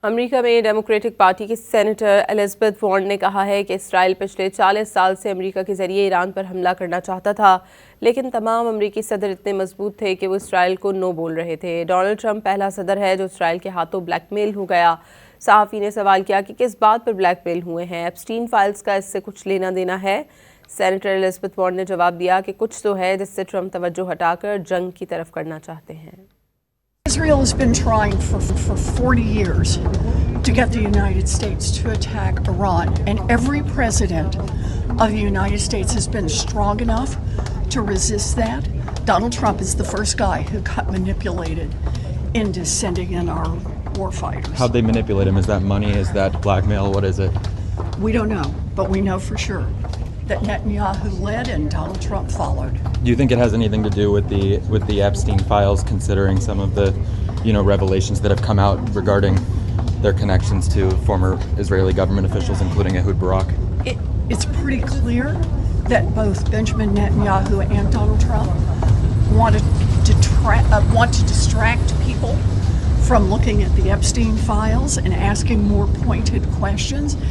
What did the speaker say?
امریکہ میں democratic party کی senator Elizabeth Warren نے کہا ہے کہ اسرائیل پچھلے 40 سال سے امریکہ کے ذریعے ایران پر حملہ کرنا چاہتا تھا، لیکن تمام امریکی صدر اتنے مضبوط تھے کہ وہ اسرائیل کو نو بول رہے تھے۔ ڈونلڈ ٹرمپ پہلا صدر ہے جو اسرائیل کے ہاتھوں بلیک میل ہو گیا۔ صحافی نے سوال کیا کہ کس بات پر بلیک میل ہوئے ہیں؟ ایپسٹین فائلز کا اس سے کچھ لینا دینا ہے؟ سینیٹر الزبتھ وارن نے جواب دیا کہ کچھ تو ہے جس سے ٹرمپ توجہ ہٹا کر جنگ کی طرف کرنا چاہتے ہیں۔ Israel has been trying for 40 years to get the United States to attack Iran, and every president of the United States has been strong enough to resist that. Donald Trump is the first guy who got manipulated into sending in our war fighters. How'd they manipulate him? Is that money? Is that blackmail? What is it? We don't know, but we know for sure that Netanyahu led and Donald Trump followed. Do you think it has anything to do with the Epstein files, considering some of the, revelations that have come out regarding their connections to former Israeli government officials, including Ehud Barak? It's pretty clear that both Benjamin Netanyahu and Donald Trump want to distract people from looking at the Epstein files and asking more pointed questions.